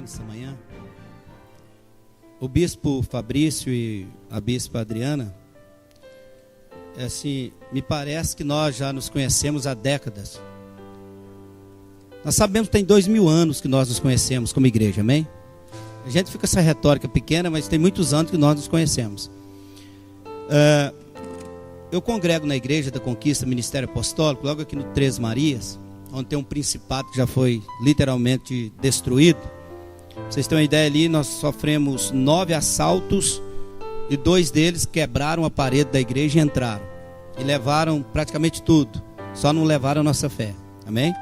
nessa manhã. O bispo Fabrício e a bispa Adriana, me parece que nós já nos conhecemos há décadas. Nós sabemos que tem 2000 anos que nós nos conhecemos como igreja, amém? A gente fica essa retórica pequena, mas tem muitos anos que nós nos conhecemos. Eu congrego na Igreja da Conquista Ministério Apostólico, logo aqui no Três Marias, onde tem um principado que já foi literalmente destruído. Pra vocês terem uma ideia, ali nós sofremos 9 assaltos e 2 deles quebraram a parede da igreja e entraram. E levaram praticamente tudo, só não levaram a nossa fé, amém?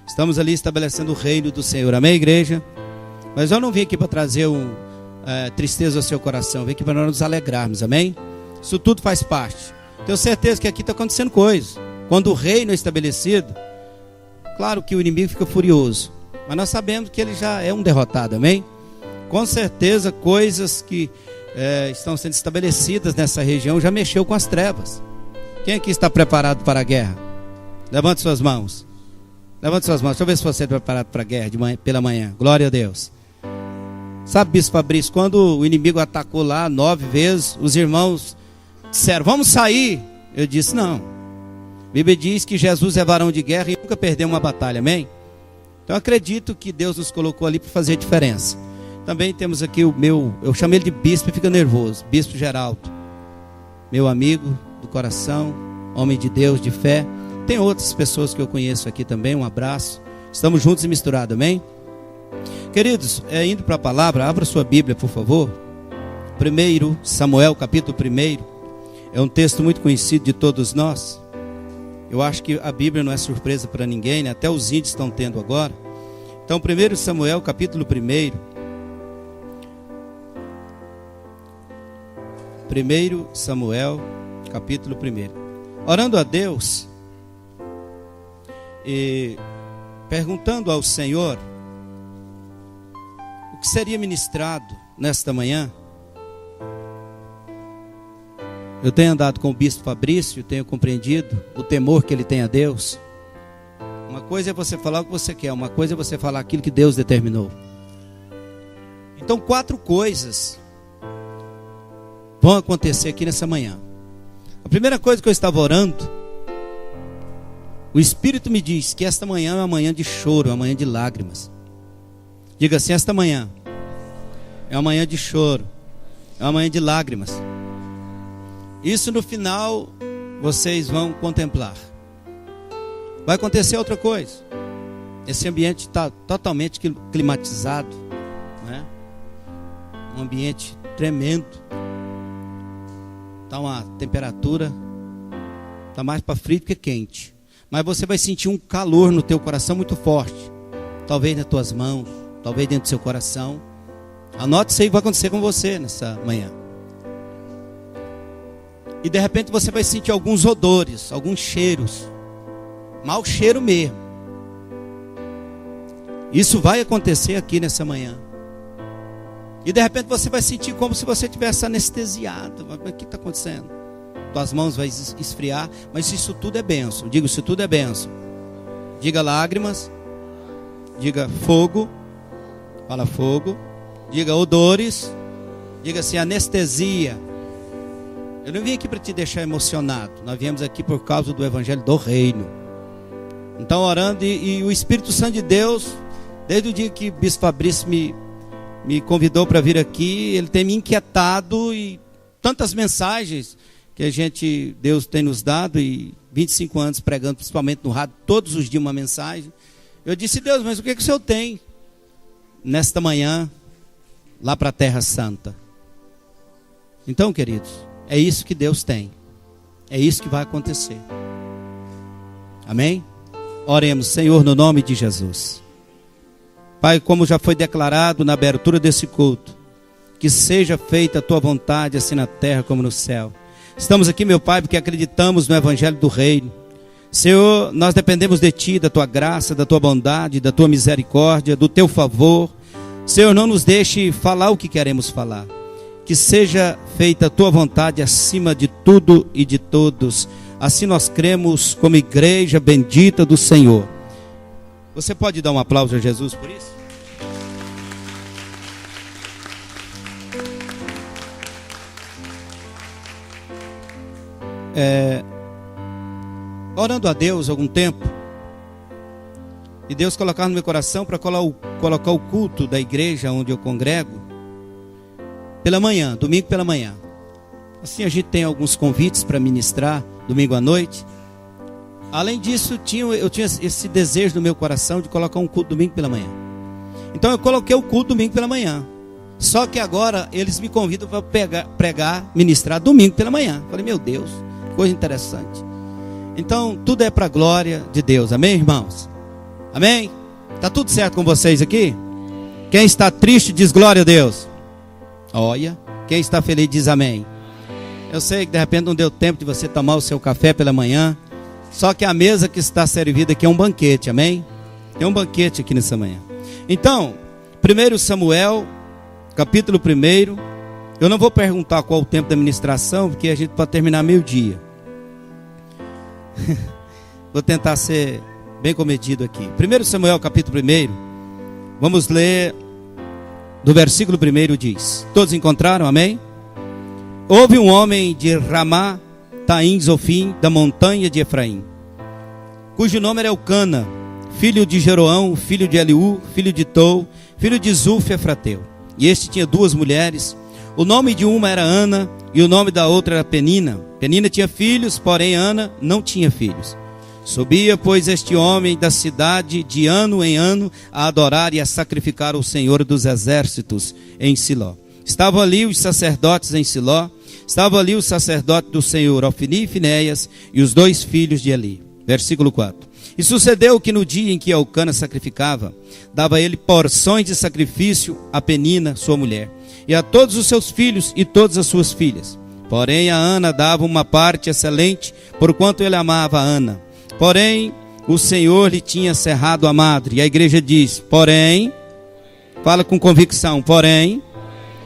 Estamos ali estabelecendo o reino do Senhor, amém, igreja? Mas eu não vim aqui para trazer tristeza ao seu coração, eu vim aqui para nós nos alegrarmos, amém? Isso tudo faz parte. Tenho certeza que aqui está acontecendo coisa. Quando o reino é estabelecido, claro que o inimigo fica furioso, mas nós sabemos que ele já é um derrotado, amém? Com certeza coisas que estão sendo estabelecidas nessa região já mexeu com as trevas. Quem aqui está preparado para a guerra? Levante suas mãos. Levante suas mãos, deixa eu ver se você está preparado para a guerra pela manhã. Glória a Deus. Sabe, bispo Fabrício, quando o inimigo atacou lá 9 vezes, os irmãos disseram, vamos sair. Eu disse, não. A Bíblia diz que Jesus é varão de guerra e nunca perdeu uma batalha, amém? Então eu acredito que Deus nos colocou ali para fazer a diferença. Também temos aqui eu chamo ele de bispo e fica nervoso, bispo Geraldo, meu amigo do coração, homem de Deus, de fé. Tem outras pessoas que eu conheço aqui também, um abraço. Estamos juntos e misturados, amém? Queridos, indo para a palavra, abra sua Bíblia, por favor. 1 Samuel, capítulo 1. É um texto muito conhecido de todos nós. Eu acho que a Bíblia não é surpresa para ninguém, né? Até os índios estão tendo agora. Então, 1 Samuel, capítulo 1. 1 Samuel, capítulo 1. Orando a Deus e perguntando ao Senhor o que seria ministrado nesta manhã. Eu tenho andado com o bispo Fabrício, tenho compreendido o temor que ele tem a Deus. Uma coisa é você falar o que você quer, uma coisa é você falar aquilo que Deus determinou. Então 4 coisas vão acontecer aqui nessa manhã. A primeira coisa que eu estava orando, o Espírito me diz que esta manhã é uma manhã de choro, é uma manhã de lágrimas. Diga assim, esta manhã é uma manhã de choro, é uma manhã de lágrimas. Isso no final vocês vão contemplar. Vai acontecer outra coisa. Esse ambiente está totalmente climatizado, né? Um ambiente tremendo. Está uma temperatura, está mais para frio do que quente. Mas você vai sentir um calor no teu coração muito forte. Talvez nas tuas mãos, talvez dentro do seu coração. Anote isso aí que vai acontecer com você nessa manhã. E de repente você vai sentir alguns odores, alguns cheiros. Mau cheiro mesmo. Isso vai acontecer aqui nessa manhã. E de repente você vai sentir como se você tivesse anestesiado. O que está acontecendo? Tuas mãos vão esfriar. Mas isso tudo é bênção. Diga, isso tudo é bênção. Diga lágrimas. Diga fogo. Fala fogo. Diga odores. Diga assim, anestesia. Eu não vim aqui para te deixar emocionado. Nós viemos aqui por causa do evangelho do reino. Então orando e o Espírito Santo de Deus, desde o dia que o bispo Fabrício me convidou para vir aqui, ele tem me inquietado e tantas mensagens que Deus tem nos dado, e 25 anos pregando, principalmente no rádio, todos os dias uma mensagem. Eu disse, Deus, mas o que o Senhor tem nesta manhã, lá para a Terra Santa? Então, queridos, é isso que Deus tem. É isso que vai acontecer. Amém? Oremos, Senhor, no nome de Jesus. Pai, como já foi declarado na abertura desse culto, que seja feita a tua vontade, assim na terra como no céu. Estamos aqui, meu Pai, porque acreditamos no evangelho do reino. Senhor, nós dependemos de ti, da tua graça, da tua bondade, da tua misericórdia, do teu favor. Senhor, não nos deixe falar o que queremos falar. Que seja feita a tua vontade acima de tudo e de todos. Assim nós cremos como igreja bendita do Senhor. Você pode dar um aplauso a Jesus por isso? orando a Deus há algum tempo, e Deus colocar no meu coração para colocar o culto da igreja onde eu congrego pela manhã, domingo pela manhã. Assim a gente tem alguns convites para ministrar domingo à noite. Além disso, eu tinha esse desejo no meu coração de colocar um culto domingo pela manhã. Então eu coloquei o culto domingo pela manhã. Só que agora eles me convidam para pregar, ministrar domingo pela manhã. Falei, meu Deus, coisa interessante. Então tudo é para a glória de Deus, amém, irmãos? Amém? Está tudo certo com vocês aqui? Quem está triste diz glória a Deus. Olha, quem está feliz diz amém. Eu sei que de repente não deu tempo de você tomar o seu café pela manhã. Só que a mesa que está servida aqui é um banquete, amém? Tem um banquete aqui nessa manhã. Então, 1 Samuel, capítulo 1. Eu não vou perguntar qual o tempo da ministração, porque a gente pode terminar meio-dia. Vou tentar ser bem comedido aqui. 1 Samuel, capítulo 1. Vamos ler do versículo 1, diz. Todos encontraram, amém? Houve um homem de Ramá Taim Zofim, da montanha de Efraim, cujo nome era Elcana, filho de Jeroão, filho de Eliú, filho de Tou, filho de Zuf Efrateu. E este tinha duas mulheres. O nome de uma era Ana e o nome da outra era Penina. Penina tinha filhos, porém Ana não tinha filhos. Subia, pois, este homem da cidade de ano em ano a adorar e a sacrificar ao Senhor dos exércitos em Siló. Estavam ali os sacerdotes em Siló. Estava ali o sacerdote do Senhor, Ofni e Finéias, e os dois filhos de Eli. Versículo 4. E sucedeu que no dia em que Elcana sacrificava, dava ele porções de sacrifício a Penina, sua mulher, e a todos os seus filhos e todas as suas filhas. Porém a Ana dava uma parte excelente, porquanto ele amava a Ana. Porém o Senhor lhe tinha cerrado a madre. E a igreja diz, porém, fala com convicção, porém,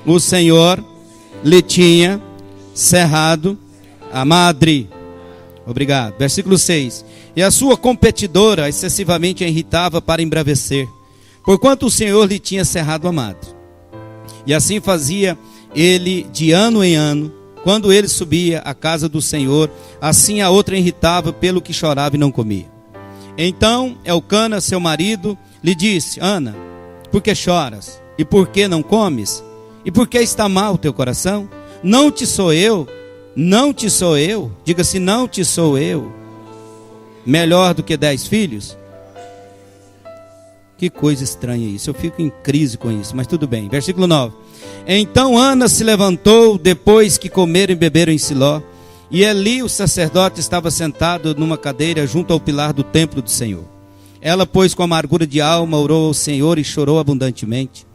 o Senhor lhe tinha cerrado a madre. Obrigado. Versículo 6. E a sua competidora excessivamente a irritava para embravecer, porquanto o Senhor lhe tinha cerrado a madre. E assim fazia ele de ano em ano. Quando ele subia à casa do Senhor, assim a outra irritava pelo que chorava e não comia. Então Elcana, seu marido, lhe disse, Ana, por que choras? E por que não comes? E por que está mal o teu coração? Não te sou eu, diga-se, não te sou eu, melhor do que 10 filhos? Que coisa estranha isso, eu fico em crise com isso, mas tudo bem. Versículo 9. Então Ana se levantou, depois que comeram e beberam em Siló, e Eli, o sacerdote, estava sentado numa cadeira junto ao pilar do templo do Senhor. Ela, pois, com amargura de alma, orou ao Senhor e chorou abundantemente.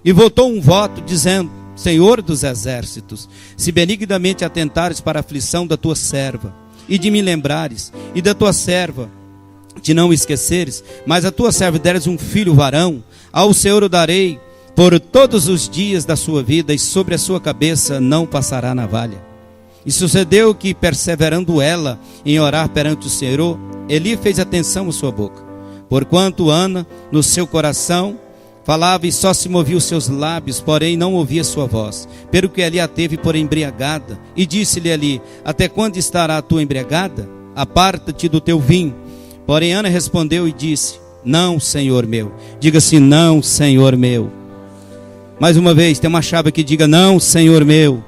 E votou um voto, dizendo, Senhor dos exércitos, se benignamente atentares para a aflição da tua serva, e de me lembrares, e da tua serva te não esqueceres, mas a tua serva deres um filho varão, ao Senhor o darei por todos os dias da sua vida, e sobre a sua cabeça não passará navalha. E sucedeu que, perseverando ela em orar perante o Senhor, Eli fez atenção à sua boca, porquanto Ana, no seu coração, falava e só se movia os seus lábios, porém não ouvia sua voz, pelo que Eli a teve por embriagada, e disse-lhe Eli, até quando estará a tua embriagada? Aparta-te do teu vinho. Porém Ana respondeu e disse, não, Senhor meu. Diga assim, não, Senhor meu. Mais uma vez, tem uma chave que diga, não, Senhor meu.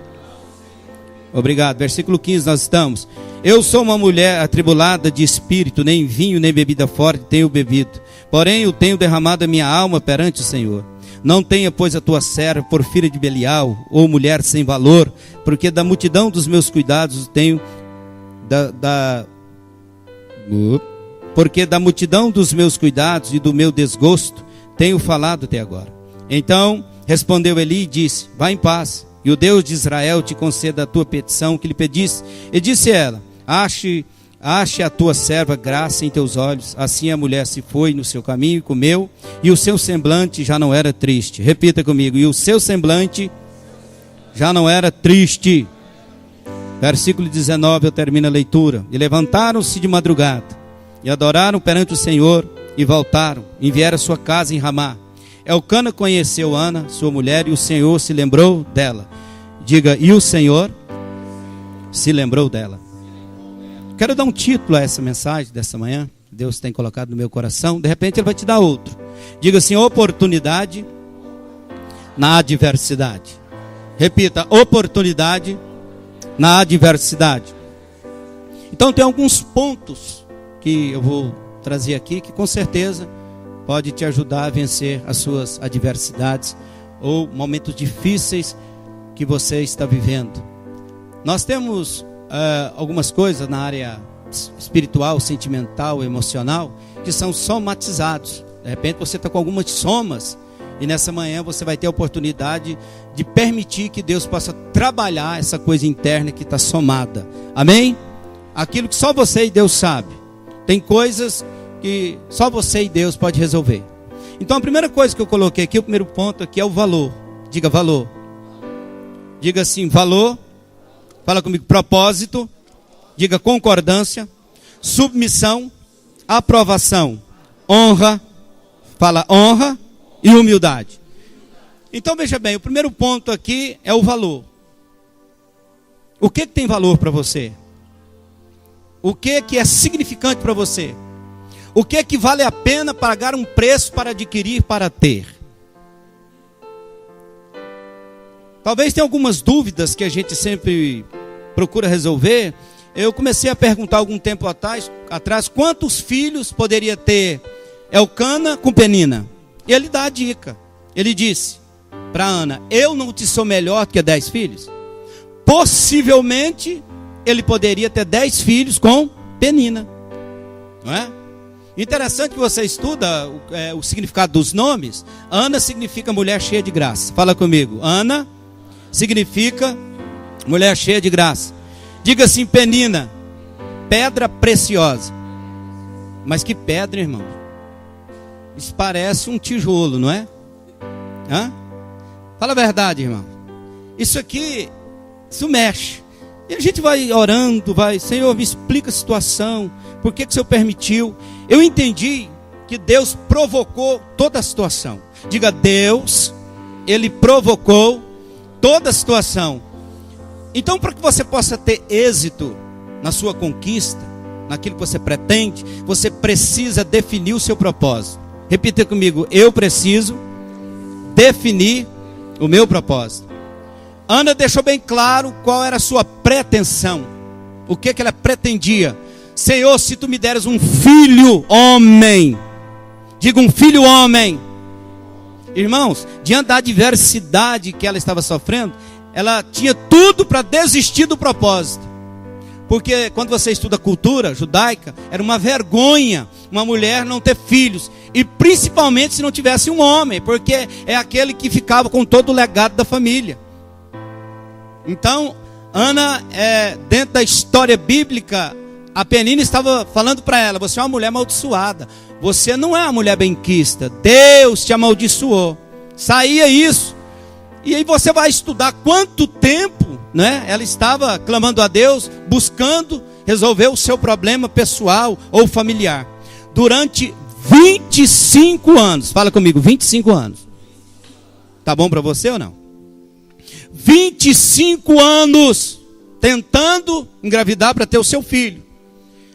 Obrigado. Versículo 15 nós estamos. Eu sou uma mulher atribulada de espírito, nem vinho nem bebida forte tenho bebido, porém eu tenho derramado a minha alma perante o Senhor. Não tenha, pois, a tua serva por filha de Belial, ou mulher sem valor, porque da multidão dos meus cuidados tenho porque da multidão dos meus cuidados e do meu desgosto tenho falado até agora. Então respondeu Eli e disse, vá em paz, e o Deus de Israel te conceda a tua petição que lhe pediste. E disse ela, ache a tua serva graça em teus olhos. Assim a mulher se foi no seu caminho e comeu, e o seu semblante já não era triste. Repita comigo, e o seu semblante já não era triste. Versículo 19, eu termino a leitura. E levantaram-se de madrugada, e adoraram perante o Senhor, e voltaram, e vieram à sua casa em Ramá. Elcana conheceu Ana, sua mulher, e o Senhor se lembrou dela. Diga, e o Senhor se lembrou dela. Quero dar um título a essa mensagem dessa manhã. Deus tem colocado no meu coração. De repente Ele vai te dar outro. Diga assim: oportunidade na adversidade. Repita: oportunidade na adversidade. Então tem alguns pontos que eu vou trazer aqui, que com certeza pode te ajudar a vencer as suas adversidades ou momentos difíceis que você está vivendo. Nós temos algumas coisas na área espiritual, sentimental, emocional, que são somatizados. De repente você está com algumas somas, e nessa manhã você vai ter a oportunidade de permitir que Deus possa trabalhar essa coisa interna que está somada. Amém? Aquilo que só você e Deus sabe. Tem coisas que só você e Deus pode resolver. Então a primeira coisa que eu coloquei aqui, o primeiro ponto aqui é o valor. Diga valor. Diga assim: valor. Fala comigo: propósito. Diga concordância. Submissão. Aprovação. Honra. Fala honra e humildade. Então veja bem, o primeiro ponto aqui é o valor. O que tem valor para você? O que é significante para você? O que vale a pena pagar um preço para adquirir, para ter? Talvez tenha algumas dúvidas que a gente sempre procura resolver. Eu comecei a perguntar algum tempo atrás quantos filhos poderia ter Elcana com Penina. E ele dá a dica. Ele disse para Ana: eu não te sou melhor do que 10 filhos? Possivelmente ele poderia ter 10 filhos com Penina, não é? Interessante que você estuda o significado dos nomes. Ana significa mulher cheia de graça. Fala comigo: Ana significa mulher cheia de graça. Diga assim: Penina, pedra preciosa. Mas que pedra, irmão? Isso parece um tijolo, não é? Hã? Fala a verdade, irmão. Isso aqui, isso mexe. E a gente vai orando, Senhor, me explica a situação. Por que o Senhor permitiu? Eu entendi que Deus provocou toda a situação. Diga: Deus, Ele provocou toda a situação. Então, para que você possa ter êxito na sua conquista, naquilo que você pretende, você precisa definir o seu propósito. Repita comigo: eu preciso definir o meu propósito. Ana deixou bem claro qual era a sua pretensão. O que ela pretendia? Senhor, se tu me deres um filho homem. Diga: um filho homem. Irmãos, diante da adversidade que ela estava sofrendo, ela tinha tudo para desistir do propósito. Porque quando você estuda a cultura judaica, era uma vergonha uma mulher não ter filhos. E principalmente se não tivesse um homem, porque é aquele que ficava com todo o legado da família. Então, Ana, dentro da história bíblica, a Penina estava falando para ela: você é uma mulher amaldiçoada. Você não é uma mulher benquista. Deus te amaldiçoou. Saía isso. E aí você vai estudar quanto tempo, né, ela estava clamando a Deus, buscando resolver o seu problema pessoal ou familiar. Durante 25 anos. Fala comigo: 25 anos. Tá bom para você ou não? 25 anos tentando engravidar para ter o seu filho.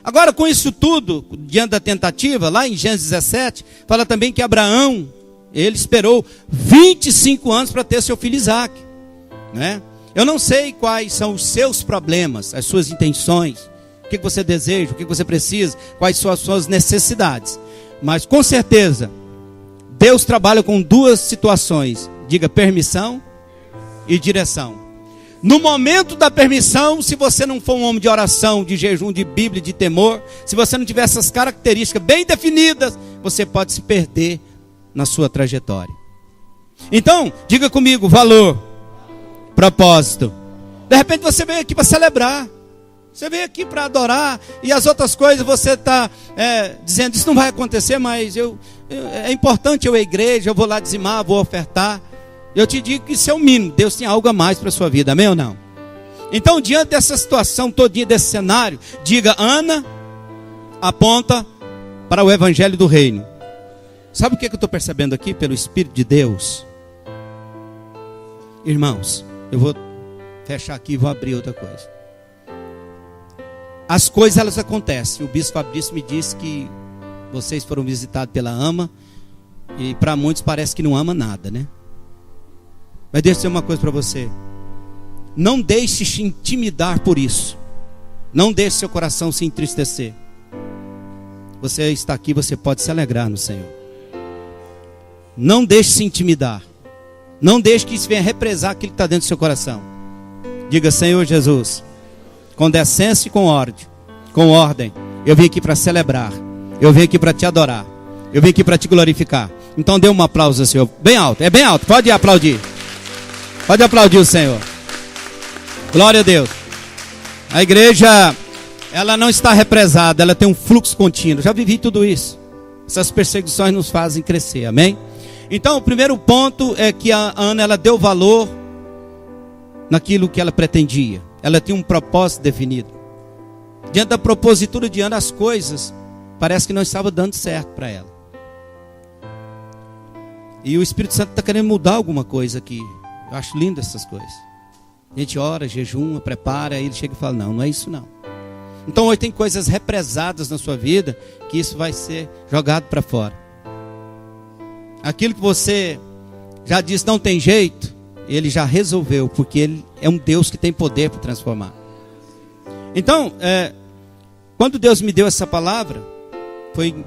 Agora, com isso tudo, diante da tentativa, lá em Gênesis 17, fala também que Abraão, ele esperou 25 anos para ter seu filho Isaac, né? Eu não sei quais são os seus problemas, as suas intenções, o que você deseja, o que você precisa, quais são as suas necessidades. Mas com certeza, Deus trabalha com duas situações. Diga: permissão e direção. No momento da permissão, se você não for um homem de oração, de jejum, de Bíblia, de temor, se você não tiver essas características bem definidas, você pode se perder na sua trajetória. Então, diga comigo: valor, propósito. De repente você veio aqui para celebrar, você veio aqui para adorar, e as outras coisas você está dizendo: isso não vai acontecer, mas é importante eu ir à igreja, eu vou lá dizimar, vou ofertar. Eu te digo que isso é o mínimo. Deus tem algo a mais para a sua vida, amém ou não? Então, diante dessa situação todinha, desse cenário, diga: Ana aponta para o evangelho do reino. Sabe o que eu estou percebendo aqui pelo Espírito de Deus? Irmãos, eu vou fechar aqui e vou abrir outra coisa. as coisas elas acontecem. O bispo Fabrício me disse que vocês foram visitados pela AMA, e para muitos parece que não ama nada, né? Mas deixa eu dizer uma coisa para você: não deixe se intimidar por isso. Não deixe seu coração se entristecer. Você está aqui, você pode se alegrar no Senhor. Não deixe se intimidar. Não deixe que isso venha represar aquilo que está dentro do seu coração. Diga: Senhor Jesus, com decência e com ordem, eu vim aqui para celebrar, eu vim aqui para te adorar, eu vim aqui para te glorificar. Então dê um aplauso ao Senhor, bem alto, é bem alto, pode aplaudir. Pode aplaudir o Senhor. Glória a Deus. A igreja, ela não está represada, ela tem um fluxo contínuo. Já vivi tudo isso. Essas perseguições nos fazem crescer, amém? Então o primeiro ponto é que a Ana, ela deu valor naquilo que ela pretendia. Ela tinha um propósito definido. Diante da propositura de Ana, as coisas parece que não estavam dando certo para ela. E o Espírito Santo está querendo mudar alguma coisa aqui. Eu acho lindo essas coisas. A gente ora, jejuma, prepara, aí ele chega e fala: não, não é isso não. Então hoje tem coisas represadas na sua vida, que isso vai ser jogado para fora. Aquilo que você já disse não tem jeito, ele já resolveu, porque ele é um Deus que tem poder para transformar. Então, quando Deus me deu essa palavra, foi em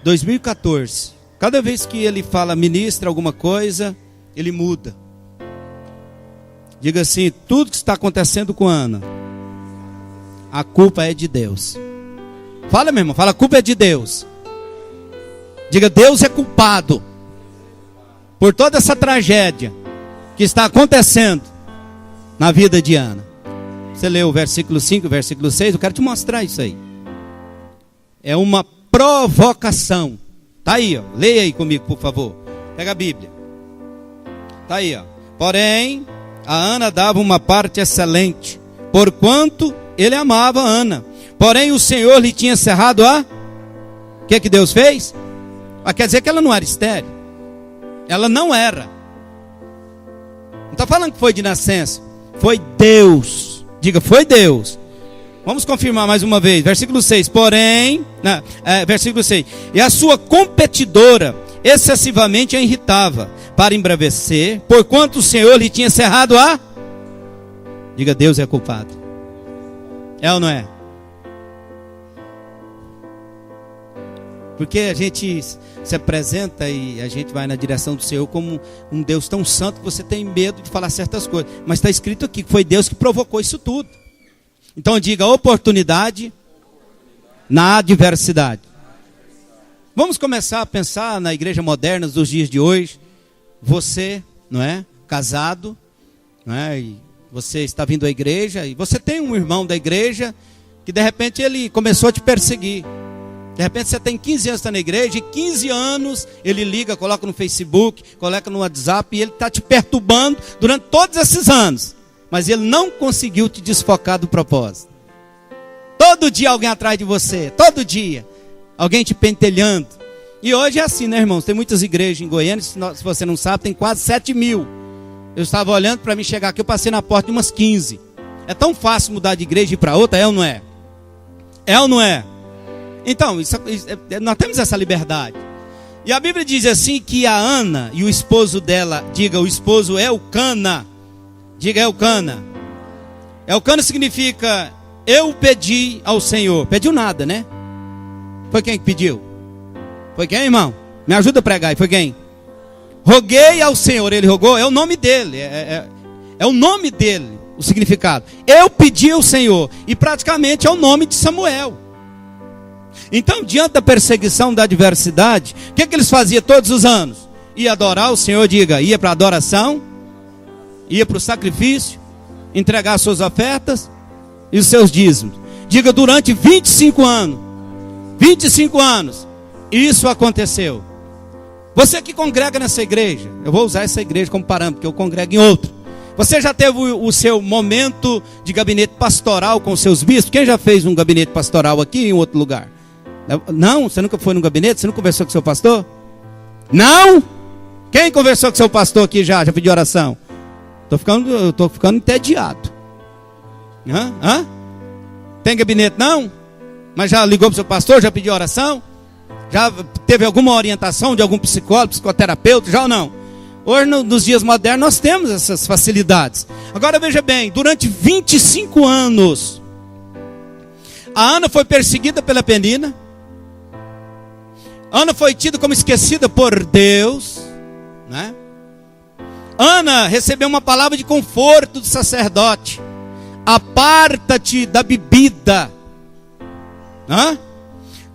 2014. Cada vez que ele fala, ministra alguma coisa, ele muda. Diga assim: tudo que está acontecendo com Ana, a culpa é de Deus. Fala, meu irmão, fala: a culpa é de Deus. Diga: Deus é culpado por toda essa tragédia que está acontecendo na vida de Ana. Você leu o versículo 5, o versículo 6, eu quero te mostrar isso aí. É uma provocação. Está aí, ó. Leia aí comigo, por favor. Pega a Bíblia. Está aí, ó. Porém, a Ana dava uma parte excelente, porquanto ele amava a Ana. Porém, o Senhor lhe tinha cerrado a... O que Deus fez? Quer dizer que ela não era estéril. Ela não era. Não está falando que foi de nascença. Foi Deus. Diga: foi Deus. Vamos confirmar mais uma vez. Versículo 6. Porém, versículo 6. E a sua competidora excessivamente a irritava, para embravrecer, porquanto o Senhor lhe tinha cerrado a... Diga: Deus é culpado. É ou não é? Porque a gente se apresenta e a gente vai na direção do Senhor como um Deus tão santo que você tem medo de falar certas coisas. Mas está escrito aqui que foi Deus que provocou isso tudo. Então diga: oportunidade na adversidade. Vamos começar a pensar na igreja moderna dos dias de hoje. Você, não é? Casado, não é? E você está vindo à igreja e você tem um irmão da igreja que de repente ele começou a te perseguir. De repente você tem 15 anos, está na igreja, e 15 anos ele liga, coloca no Facebook, coloca no WhatsApp, e ele está te perturbando durante todos esses anos. Mas ele não conseguiu te desfocar do propósito. Todo dia alguém atrás de você, todo dia. Alguém te pentelhando. E hoje é assim, né, irmãos? Tem muitas igrejas em Goiânia, se você não sabe, tem quase 7.000. Eu estava olhando para mim chegar aqui, eu passei na porta de umas 15. É tão fácil mudar de igreja e ir para outra, é ou não é? É ou não é? Então, nós temos essa liberdade. E a Bíblia diz assim que a Ana e o esposo dela, diga: o esposo Elcana. Diga: Elcana. Elcana significa: eu pedi ao Senhor. Pediu nada, né? Foi quem que pediu? Foi quem, irmão? Me ajuda a pregar aí, foi quem? Roguei ao Senhor, ele rogou, é o nome dele, é o nome dele, o significado. Eu pedi ao Senhor, e praticamente é o nome de Samuel. Então, diante da perseguição, da adversidade, o que eles faziam todos os anos? Ia adorar o Senhor, diga: ia para a adoração, ia para o sacrifício, entregar suas ofertas e os seus dízimos. Diga: durante 25 anos. 25 anos, isso aconteceu. Você que congrega nessa igreja, eu vou usar essa igreja como parâmetro, porque eu congrego em outra. Você já teve o seu momento de gabinete pastoral com os seus bispos? Quem já fez um gabinete pastoral aqui em outro lugar? Não? Você nunca foi num gabinete? Você nunca conversou com seu pastor? Não? Quem conversou com seu pastor aqui já pediu oração? Eu estou ficando entediado. tem gabinete não? Mas já ligou para o seu pastor, já pediu oração? Já teve alguma orientação de algum psicólogo, psicoterapeuta, já ou não? Hoje, nos dias modernos, nós temos essas facilidades. Agora veja bem, durante 25 anos, a Ana foi perseguida pela Penina. Ana foi tida como esquecida por Deus, né? Ana recebeu uma palavra de conforto do sacerdote: aparta-te da bebida.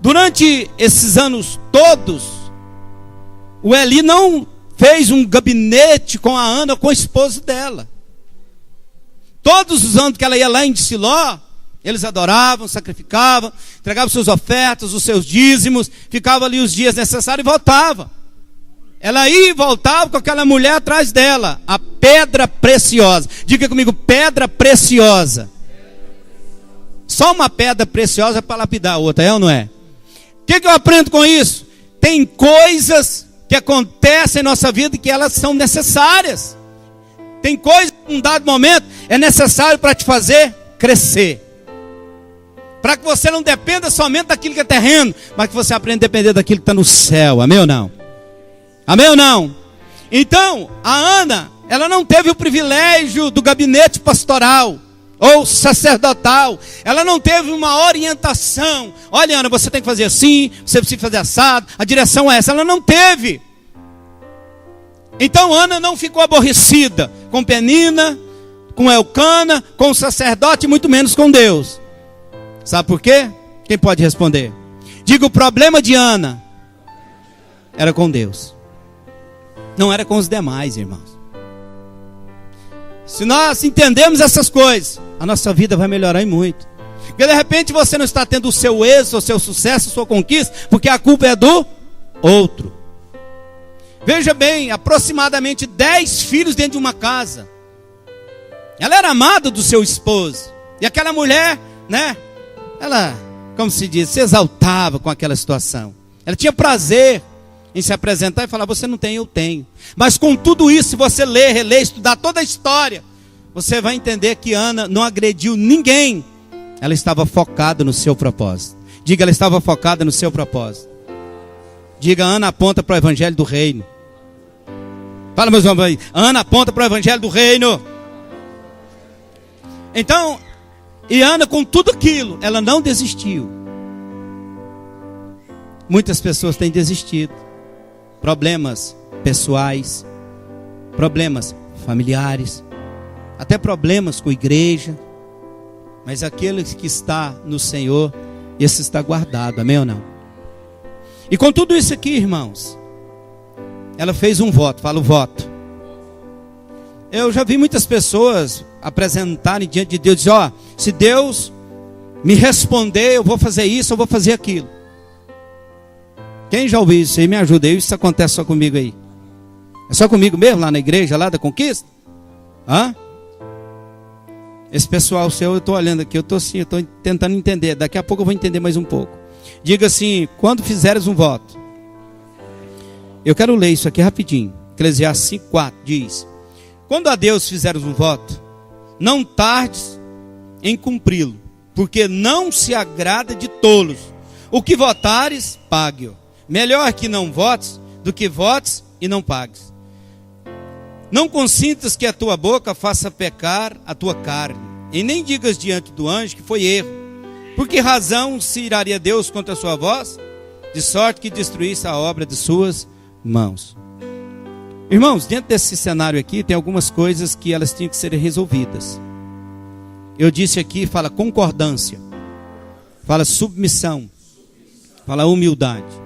Durante esses anos todos, o Eli não fez um gabinete com a Ana, com o esposo dela. Todos os anos que ela ia lá em Siló, eles adoravam, sacrificavam, entregavam suas ofertas, os seus dízimos, ficavam ali os dias necessários e voltavam. Ela ia e voltava com aquela mulher atrás dela, a pedra preciosa. Diga comigo, pedra preciosa. Só uma pedra preciosa para lapidar a outra, é ou não é? O que eu aprendo com isso? Tem coisas que acontecem em nossa vida que elas são necessárias. Tem coisas que em um dado momento é necessário para te fazer crescer. Para que você não dependa somente daquilo que é terreno, mas que você aprenda a depender daquilo que está no céu. Amém ou não? Amém ou não? Então, a Ana, ela não teve o privilégio do gabinete pastoral ou sacerdotal. Ela não teve uma orientação. Olha, Ana, você tem que fazer assim, você precisa fazer assado, a direção é essa. Ela não teve. Então Ana não ficou aborrecida com Penina, com Elcana, com o sacerdote, muito menos com Deus. Sabe por quê? Quem pode responder? Diga, o problema de Ana era com Deus, não era com os demais, irmãos. Se nós entendemos essas coisas, a nossa vida vai melhorar muito. Porque de repente você não está tendo o seu êxito, o seu sucesso, a sua conquista, porque a culpa é do outro. Veja bem, aproximadamente 10 filhos dentro de uma casa. Ela era amada do seu esposo. E aquela mulher, né? Ela, como se diz, se exaltava com aquela situação. Ela tinha prazer em se apresentar e falar: você não tem, eu tenho. Mas com tudo isso, se você ler, reler, estudar toda a história, você vai entender que Ana não agrediu ninguém. Ela estava focada no seu propósito. Diga, ela estava focada no seu propósito. Diga, Ana aponta para o evangelho do reino. Fala, meus irmãos aí. Ana aponta para o evangelho do reino. Então, e Ana, com tudo aquilo, ela não desistiu. Muitas pessoas têm desistido. Problemas pessoais, problemas familiares, até problemas com a igreja. Mas aquele que está no Senhor, esse está guardado, amém ou não? E com tudo isso aqui, irmãos, ela fez um voto, fala o voto. Eu já vi muitas pessoas apresentarem diante de Deus, dizer: ó, se Deus me responder, eu vou fazer isso, eu vou fazer aquilo. Quem já ouviu isso aí, me ajuda aí, isso acontece só comigo aí. É só comigo mesmo, lá na igreja, lá da Conquista? Hã? Esse pessoal seu, eu estou olhando aqui, eu estou tentando entender, daqui a pouco eu vou entender mais um pouco. Diga assim: quando fizeres um voto. Eu quero ler isso aqui rapidinho. Eclesiastes 5:4 diz: quando a Deus fizeres um voto, não tardes em cumpri-lo, porque não se agrada de tolos. O que votares, pague-o. Melhor que não votes, do que votes e não pagues. Não consintas que a tua boca faça pecar a tua carne, e nem digas diante do anjo que foi erro. Por que razão se iraria Deus contra a sua voz? De sorte que destruísse a obra de suas mãos. Irmãos, dentro desse cenário aqui, tem algumas coisas que elas tinham que ser resolvidas. Eu disse aqui, fala concordância, fala submissão, fala humildade.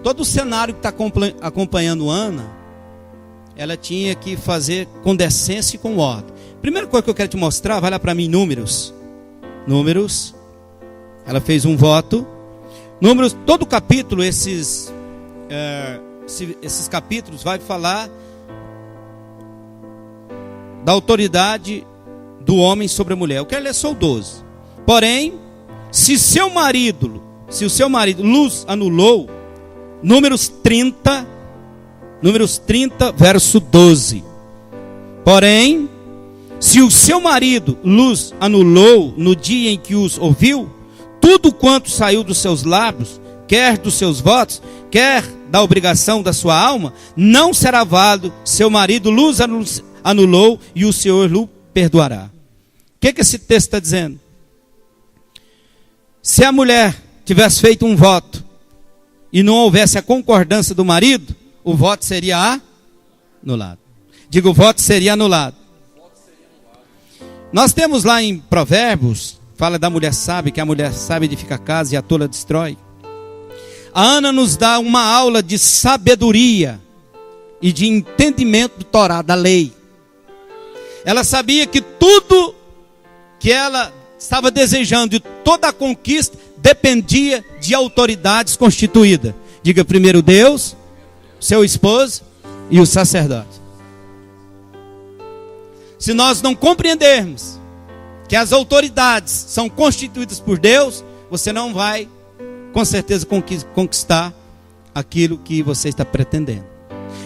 Todo o cenário que está acompanhando Ana, ela tinha que fazer com decência e com ordem. Primeira coisa que eu quero te mostrar, vai lá para mim, Números. Números, ela fez um voto. Números, todo o capítulo, esses capítulos vai falar da autoridade do homem sobre a mulher. Eu quero ler só o 12. Porém, se o seu marido luz anulou, Números 30, verso 12. Porém, Se o seu marido lhes anulou no dia em que os ouviu, tudo quanto saiu dos seus lábios, quer dos seus votos, quer da obrigação da sua alma, não será válido. Seu marido lhes anulou e o Senhor lhe perdoará. O que esse texto está dizendo? Se a mulher tivesse feito um voto e não houvesse a concordância do marido, o voto seria anulado. Digo, o voto seria anulado. Nós temos lá em Provérbios, fala da mulher sábia, que a mulher sábia edifica a casa e a tola destrói. A Ana nos dá uma aula de sabedoria e de entendimento do Torá, da lei. Ela sabia que tudo que ela estava desejando e toda a conquista dependia de autoridades constituídas. Diga primeiro Deus, seu esposo e o sacerdote. Se nós não compreendermos que as autoridades são constituídas por Deus, você não vai, com certeza, conquistar aquilo que você está pretendendo.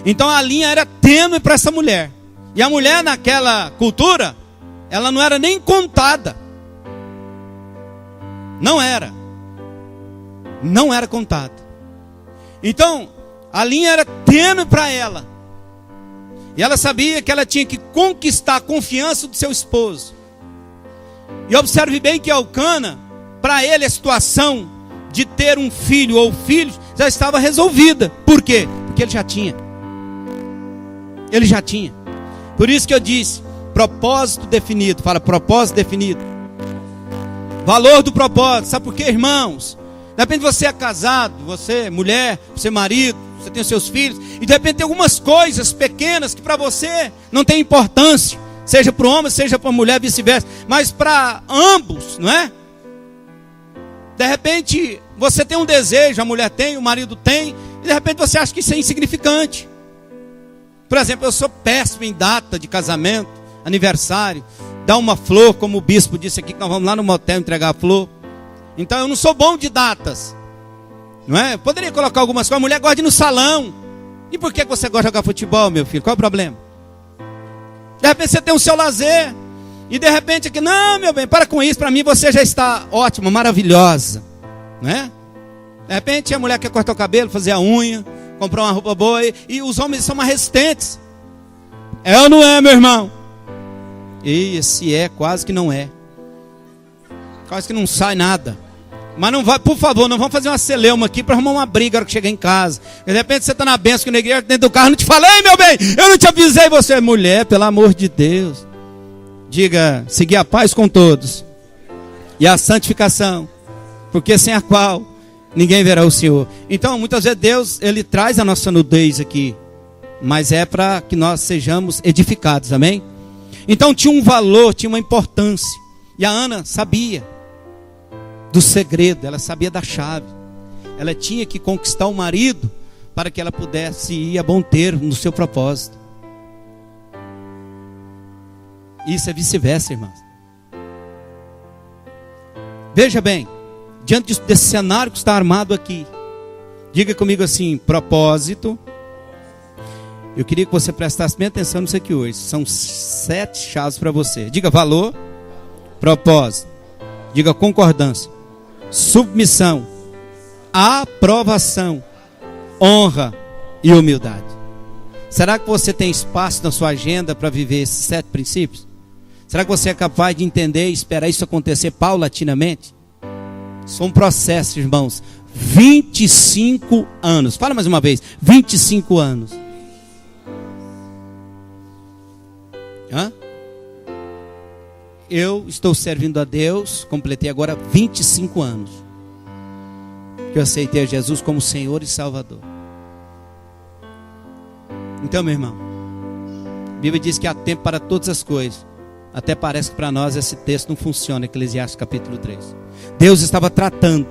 Então a linha era tênue para essa mulher. E a mulher naquela cultura, ela não era nem contada. Não era contada. Então a linha era tênue para ela. E ela sabia que ela tinha que conquistar a confiança do seu esposo. E observe bem que Elcana, para ele a situação de ter um filho ou filhos já estava resolvida. Por quê? Porque ele já tinha. Ele já tinha. Por isso que eu disse, propósito definido. Fala, propósito definido. Valor do propósito. Sabe por quê, irmãos? De repente você é casado, você é mulher, você é marido, você tem os seus filhos, e de repente tem algumas coisas pequenas que para você não tem importância, seja para o homem, seja para a mulher, vice-versa, mas para ambos, não é? De repente você tem um desejo, a mulher tem, o marido tem, e de repente você acha que isso é insignificante. Por exemplo, eu sou péssimo em data de casamento, aniversário, dar uma flor, como o bispo disse aqui, que nós vamos lá no motel entregar a flor. Então eu não sou bom de datas, não é? Eu poderia colocar algumas coisas. A mulher gosta de ir no salão. E por que você gosta de jogar futebol, meu filho? Qual é o problema? De repente você tem o seu lazer. E de repente aqui, não, meu bem, para com isso. Para mim você já está ótima, maravilhosa, não é? De repente a mulher quer cortar o cabelo, fazer a unha, comprar uma roupa boa. E os homens são mais resistentes. É ou não é, meu irmão? E se é, quase que não é. Quase que não sai nada. Mas não vai, por favor, não vamos fazer uma celeuma aqui para arrumar uma briga na hora que chegar em casa. De repente você está na benção, que na igreja, dentro do carro, não te falei, meu bem, eu não te avisei, você é mulher, pelo amor de Deus. Diga, seguir a paz com todos e a santificação, porque sem a qual ninguém verá o Senhor. Então, muitas vezes Deus, Ele traz a nossa nudez aqui, mas é para que nós sejamos edificados, amém? Então tinha um valor, tinha uma importância, e a Ana sabia do segredo, ela sabia da chave. Ela tinha que conquistar o marido para que ela pudesse ir a bom termo no seu propósito. Isso é vice-versa, irmãos. Veja bem, diante desse cenário que está armado aqui, diga comigo assim, propósito. Eu queria que você prestasse bem atenção nisso aqui hoje. São 7 chaves para você. Diga valor, propósito. Diga concordância, submissão, aprovação, honra e humildade. Será que você tem espaço na sua agenda para viver esses 7 princípios? Será que você é capaz de entender e esperar isso acontecer paulatinamente? São processos, irmãos. 25 anos. Fala mais uma vez. 25 anos. Hã? Eu estou servindo a Deus, completei agora 25 anos que eu aceitei a Jesus como Senhor e Salvador. Então, meu irmão, a Bíblia diz que há tempo para todas as coisas. Até parece que para nós esse texto não funciona, Eclesiastes capítulo 3. Deus estava tratando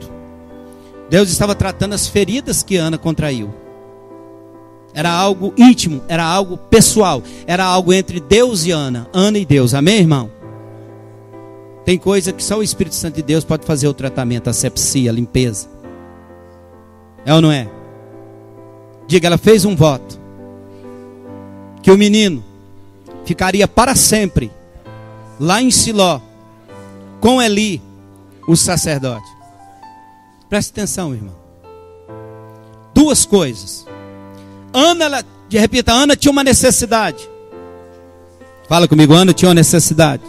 as feridas que Ana contraiu. Era algo íntimo, era algo pessoal, era algo entre Deus e Ana e Deus, amém, irmão? Tem coisa que só o Espírito Santo de Deus pode fazer o tratamento, a asepsia, a limpeza. É ou não é? Diga, ela fez um voto que o menino ficaria para sempre lá em Siló, com Eli, o sacerdote. Preste atenção, irmão. Duas coisas. Ana tinha uma necessidade. Fala comigo, Ana tinha uma necessidade.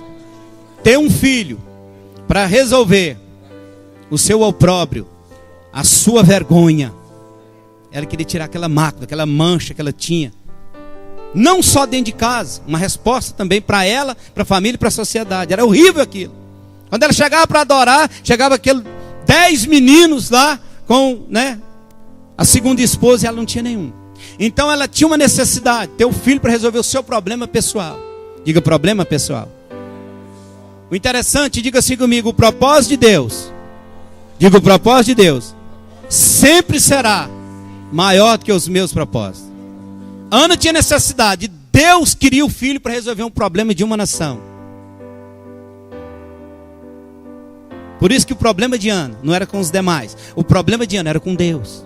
Ter um filho para resolver o seu opróbrio, a sua vergonha. Ela queria tirar aquela mácula, aquela mancha que ela tinha. Não só dentro de casa, uma resposta também para ela, para a família e para a sociedade. Era horrível aquilo. Quando ela chegava para adorar, chegava aqueles 10 meninos lá com, a segunda esposa e ela não tinha nenhum. Então ela tinha uma necessidade, ter um filho para resolver o seu problema pessoal. Diga problema pessoal. O interessante, diga assim comigo, o propósito de Deus. Diga o propósito de Deus. Sempre será maior do que os meus propósitos. Ana tinha necessidade. Deus queria o filho para resolver um problema de uma nação. Por isso que o problema de Ana não era com os demais. O problema de Ana era com Deus.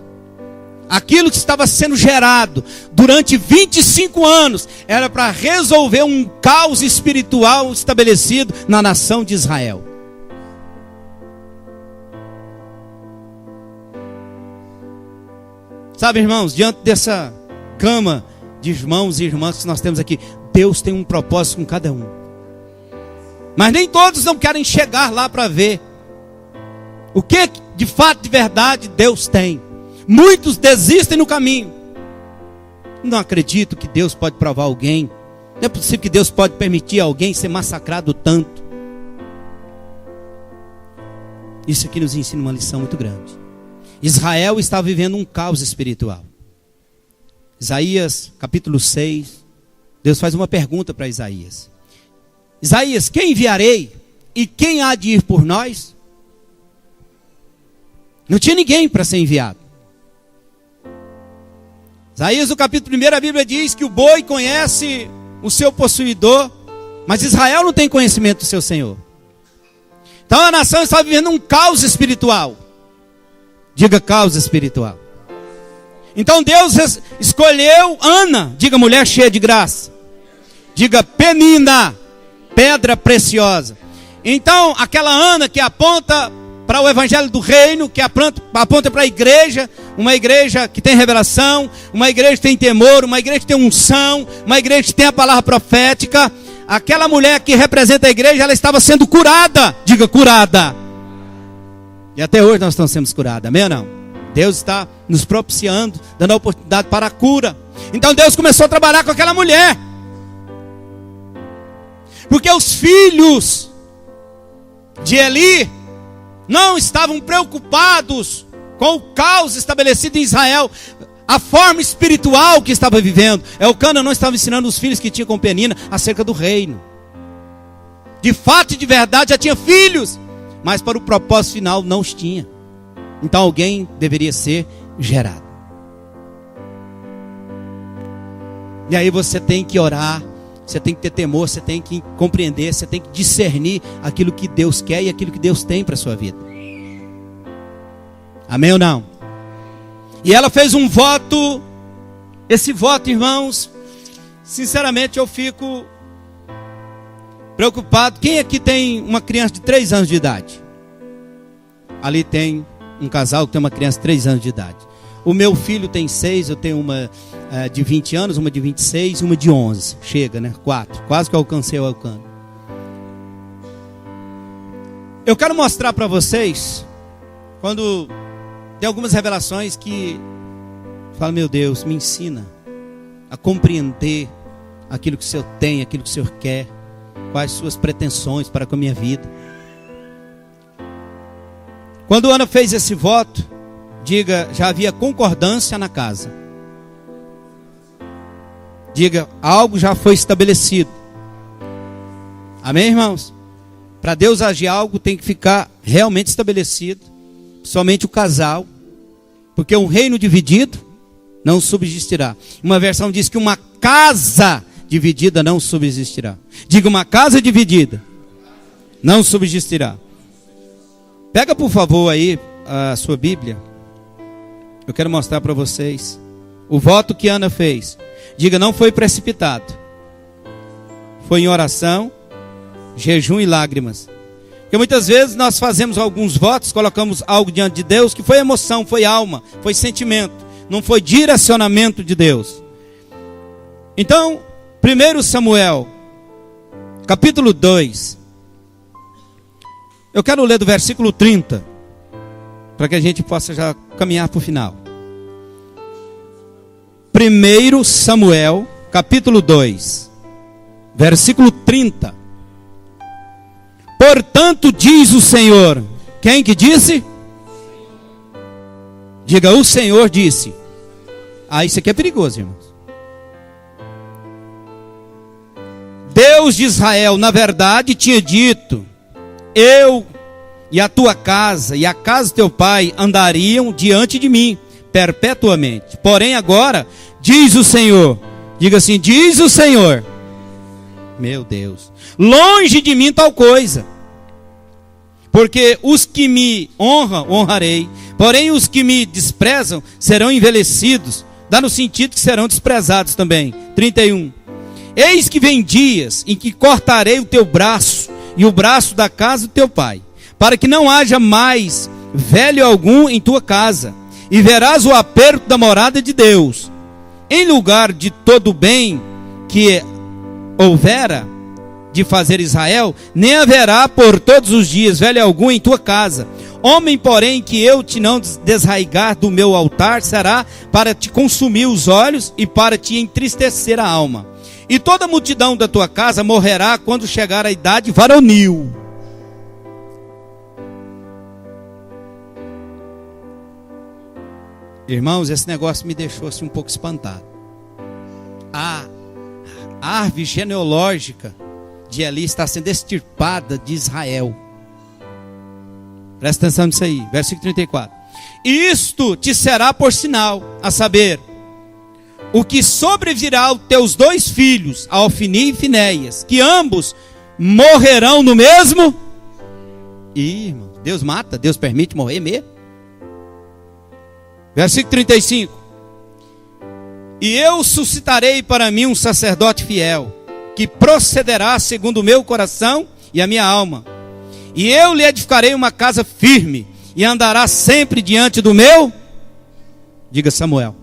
Aquilo que estava sendo gerado durante 25 anos era para resolver um caos espiritual estabelecido na nação de Israel. Sabe, irmãos, diante dessa gama de irmãos e irmãs que nós temos aqui, Deus tem um propósito com cada um. Mas nem todos não querem chegar lá para ver o que de fato, de verdade, Deus tem. Muitos desistem no caminho. Não acredito que Deus pode provar alguém. Não é possível que Deus pode permitir alguém ser massacrado tanto. Isso aqui nos ensina uma lição muito grande. Israel está vivendo um caos espiritual. Isaías capítulo 6. Deus faz uma pergunta para Isaías. Isaías, quem enviarei? E quem há de ir por nós? Não tinha ninguém para ser enviado. Isaías no capítulo 1, a Bíblia diz que o boi conhece o seu possuidor, mas Israel não tem conhecimento do seu Senhor. Então a nação está vivendo um caos espiritual. Diga caos espiritual. Então Deus escolheu Ana, diga mulher cheia de graça. Diga penina, pedra preciosa. Então aquela Ana que aponta para o evangelho do reino, que aponta para a igreja, uma igreja que tem revelação, uma igreja que tem temor, uma igreja que tem unção, uma igreja que tem a palavra profética. Aquela mulher que representa a igreja, ela estava sendo curada. Diga curada. E até hoje nós estamos sendo curados, amém ou não? Deus está nos propiciando, dando a oportunidade para a cura. Então Deus começou a trabalhar com aquela mulher. Porque os filhos de Eli não estavam preocupados com o caos estabelecido em Israel, a forma espiritual que estava vivendo. Elcana não estava ensinando os filhos que tinha com Penina acerca do reino. De fato e de verdade já tinha filhos, mas para o propósito final não os tinha. Então alguém deveria ser gerado. E aí você tem que orar, você tem que ter temor, você tem que compreender, você tem que discernir aquilo que Deus quer e aquilo que Deus tem para a sua vida. Amém ou não? E ela fez um voto. Esse voto, irmãos, sinceramente eu fico preocupado. Quem aqui tem uma criança de 3 anos de idade? Ali tem um casal que tem uma criança de 3 anos de idade. O meu filho tem 6, eu tenho uma de 20 anos, uma de 26 e uma de 11. Chega, né? 4. Quase que eu alcancei o Elcano. Eu quero mostrar para vocês, quando tem algumas revelações que fala, meu Deus, me ensina a compreender aquilo que o Senhor tem, aquilo que o Senhor quer, quais suas pretensões para com a minha vida. Quando Ana fez esse voto, diga, já havia concordância na casa. Diga, algo já foi estabelecido. Amém, irmãos? Para Deus agir algo tem que ficar realmente estabelecido. Somente o casal. Porque um reino dividido não subsistirá. Uma versão diz que uma casa dividida não subsistirá. Diga, uma casa dividida não subsistirá. Pega por favor aí a sua Bíblia. Eu quero mostrar para vocês o voto que Ana fez. Diga, não foi precipitado. Foi em oração, jejum e lágrimas. Porque muitas vezes nós fazemos alguns votos, colocamos algo diante de Deus que foi emoção, foi alma, foi sentimento, não foi direcionamento de Deus. Então, 1 Samuel, capítulo 2, eu quero ler do versículo 30, para que a gente possa já caminhar para o final. 1 Samuel, capítulo 2, versículo 30. Portanto, diz o Senhor. Quem que disse? Diga, o Senhor disse. Ah, isso aqui é perigoso, irmãos. Deus de Israel, na verdade, tinha dito: eu e a tua casa e a casa do teu pai andariam diante de mim perpetuamente. Porém agora, diz o Senhor. Diga assim, diz o Senhor. Meu Deus. Longe de mim tal coisa. Porque os que me honram, honrarei. Porém os que me desprezam serão envelhecidos. Dá no sentido que serão desprezados também. 31. Eis que vem dias em que cortarei o teu braço e o braço da casa do teu pai, para que não haja mais velho algum em tua casa, e verás o aperto da morada de Deus. Em lugar de todo o bem que houvera de fazer Israel, nem haverá por todos os dias velho algum em tua casa. Homem, porém, que eu te não desraigar do meu altar, será para te consumir os olhos e para te entristecer a alma. E toda a multidão da tua casa morrerá quando chegar a idade varonil. Irmãos, esse negócio me deixou assim um pouco espantado. A árvore genealógica de Eli está sendo extirpada de Israel. Presta atenção nisso aí, versículo 34. Isto te será por sinal, a saber, o que sobrevirá aos teus dois filhos, a Ofni e Finéias, que ambos morrerão no mesmo. Ih, irmão, Deus mata, Deus permite morrer mesmo. Versículo 35. E eu suscitarei para mim um sacerdote fiel, que procederá segundo o meu coração e a minha alma. E eu lhe edificarei uma casa firme, e andará sempre diante do meu. Diga Samuel.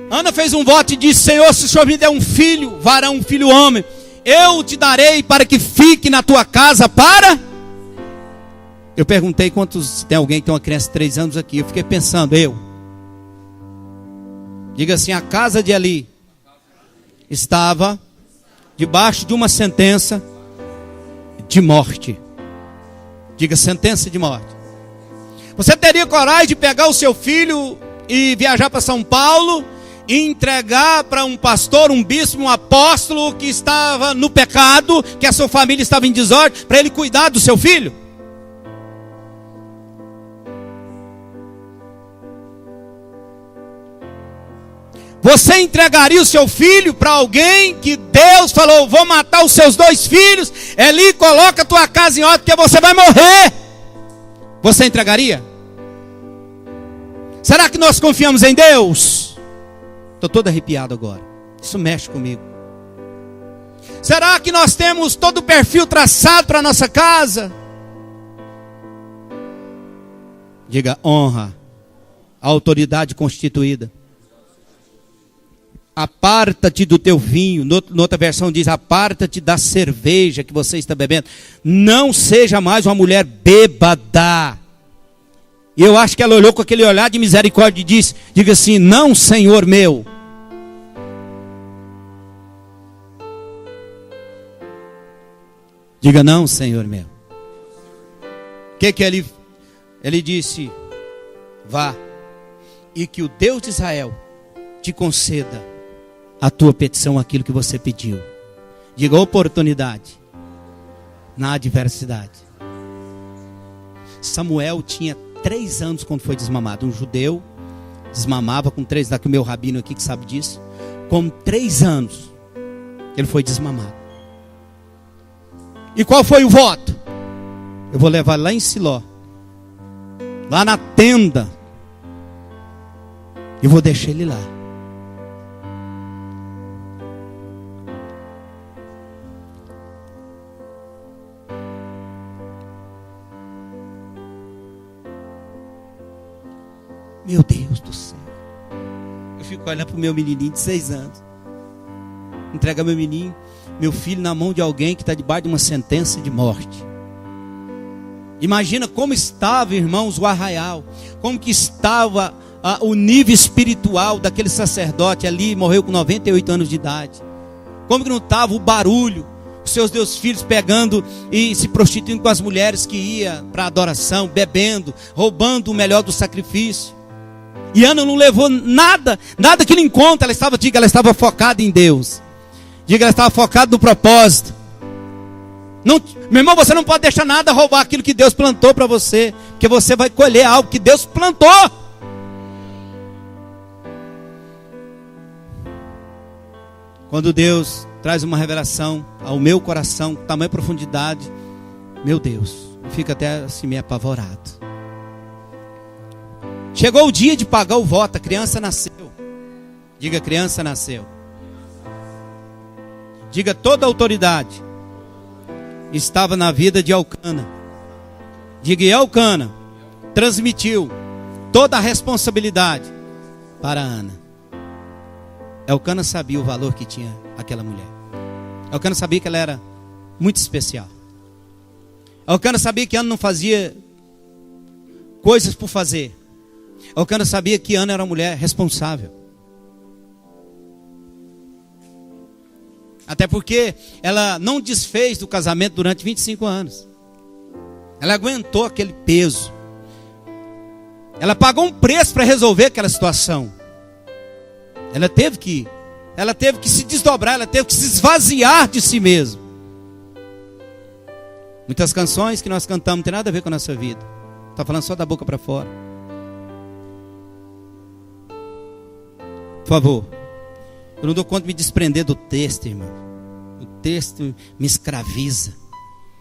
Ana fez um voto e disse: Senhor, se o Senhor me der um filho, varão, um filho homem, eu te darei para que fique na tua casa para... Eu perguntei quantos, tem alguém que tem uma criança de 3 anos aqui, eu fiquei pensando, diga assim, a casa de Eli estava debaixo de uma sentença de morte. Diga, sentença de morte. Você teria coragem de pegar o seu filho e viajar para São Paulo e entregar para um pastor, um bispo, um apóstolo que estava no pecado, que a sua família estava em desordem, para ele cuidar do seu filho? Você entregaria o seu filho para alguém que Deus falou: vou matar os seus 2 filhos, Eli, coloca a tua casa em ordem porque você vai morrer? Você entregaria? Será que nós confiamos em Deus? Estou todo arrepiado agora, isso mexe comigo. Será que nós temos todo o perfil traçado para a nossa casa? Diga, honra a autoridade constituída. Aparta-te do teu vinho. Noutra versão diz: aparta-te da cerveja que você está bebendo. Não seja mais uma mulher bêbada. E eu acho que ela olhou com aquele olhar de misericórdia e disse: diga assim, não, Senhor meu. Diga, não, Senhor meu. O que ele disse? Vá, e que o Deus de Israel te conceda a tua petição, aquilo que você pediu. Diga, oportunidade na adversidade. Samuel tinha 3 anos quando foi desmamado. Um judeu desmamava com 3, daqui o meu rabino aqui que sabe disso. Com 3 anos ele foi desmamado. E qual foi o voto? Eu vou levar lá em Siló, lá na tenda, e vou deixar ele lá. Meu Deus do céu. Eu fico olhando para o meu menininho de 6 anos. Entrega meu menino, meu filho na mão de alguém que está debaixo de uma sentença de morte. Imagina como estava, irmãos, o arraial. Como que estava o nível espiritual daquele sacerdote ali, morreu com 98 anos de idade. Como que não estava o barulho, os seus 2 filhos pegando e se prostituindo com as mulheres que ia para adoração, bebendo, roubando o melhor do sacrifício. E Ana não levou nada que lhe encontra. Ela estava focada em Deus. Diga, ela estava focada no propósito. Não, meu irmão, você não pode deixar nada roubar aquilo que Deus plantou para você, porque você vai colher algo que Deus plantou. Quando Deus traz uma revelação ao meu coração, com tamanha profundidade, meu Deus, eu fico até assim meio apavorado. Chegou o dia de pagar o voto, a criança nasceu. Diga, criança nasceu. Diga, toda a autoridade estava na vida de Elcana. Diga, e Elcana transmitiu toda a responsabilidade para Ana. Elcana sabia o valor que tinha aquela mulher. Elcana sabia que ela era muito especial. Elcana sabia que Ana não fazia coisas por fazer. Elcana sabia que Ana era uma mulher responsável. Até porque ela não desfez do casamento durante 25 anos. Ela aguentou aquele peso. Ela pagou um preço para resolver aquela situação. Ela teve que se desdobrar, ela teve que se esvaziar de si mesma. Muitas canções que nós cantamos não tem nada a ver com a nossa vida. Está falando só da boca para fora. Por favor, eu não dou conta de me desprender do texto, irmão. O texto me escraviza.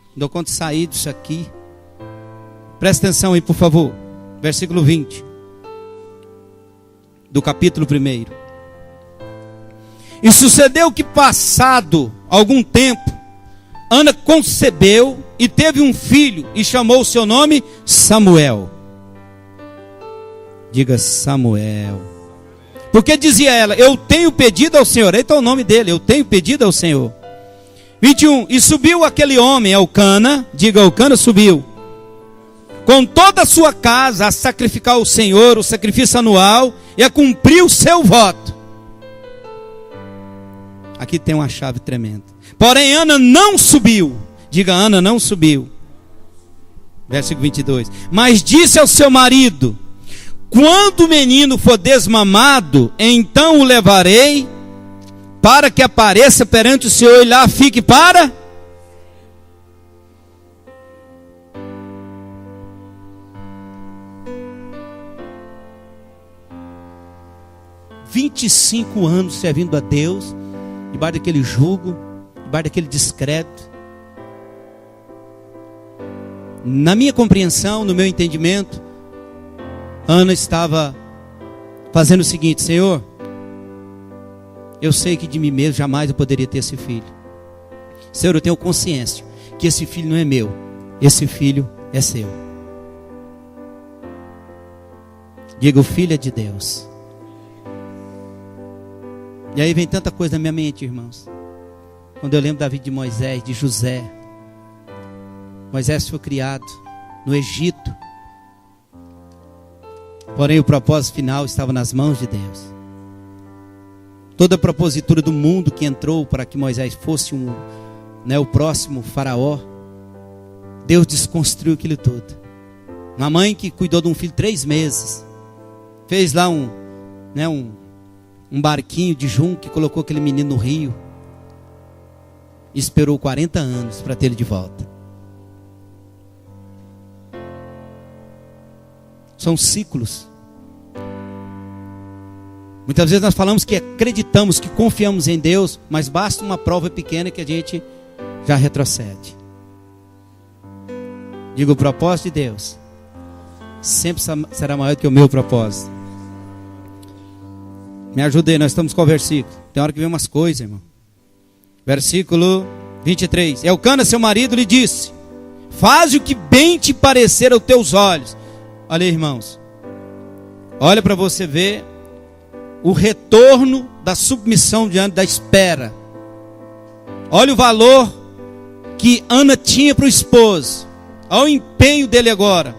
Não dou conta de sair disso aqui. Presta atenção aí, por favor. Versículo 20 do capítulo 1. E sucedeu que, passado algum tempo, Ana concebeu e teve um filho e chamou o seu nome Samuel. Diga, Samuel. Porque dizia ela, eu tenho pedido ao Senhor. Eita, é o nome dele, eu tenho pedido ao Senhor. 21, e subiu aquele homem, Elcana, diga, Elcana subiu, com toda a sua casa, a sacrificar ao Senhor o sacrifício anual e a cumprir o seu voto. Aqui tem uma chave tremenda. Porém Ana não subiu. Diga, Ana não subiu. Versículo 22. Mas disse ao seu marido, quando o menino for desmamado, então o levarei, para que apareça perante o Senhor e lá fique para... ...25 anos servindo a Deus, debaixo daquele jugo, debaixo daquele descrédito. Na minha compreensão, no meu entendimento, Ana estava fazendo o seguinte: Senhor, eu sei que de mim mesmo jamais eu poderia ter esse filho. Senhor, eu tenho consciência que esse filho não é meu, esse filho é seu. Diga, o filho é de Deus. E aí vem tanta coisa na minha mente, irmãos. Quando eu lembro da vida de Moisés, de José. Moisés foi criado no Egito. Porém o propósito final estava nas mãos de Deus. Toda a propositura do mundo que entrou para que Moisés fosse o próximo faraó, Deus desconstruiu aquilo tudo. Uma mãe que cuidou de um filho 3 meses, fez lá um barquinho de junco que colocou aquele menino no rio, e esperou 40 anos para ter ele de volta. São ciclos. Muitas vezes nós falamos que acreditamos, que confiamos em Deus, mas basta uma prova pequena que a gente já retrocede. Digo, o propósito de Deus sempre será maior do que o meu propósito. Me ajuda aí, nós estamos com o versículo. Tem hora que vem umas coisas, irmão. Versículo 23. Elcana, seu marido, lhe disse: faze o que bem te parecer aos teus olhos. Olha aí, irmãos. Olha para você ver o retorno da submissão diante da espera. Olha o valor que Ana tinha para o esposo. Olha o empenho dele agora.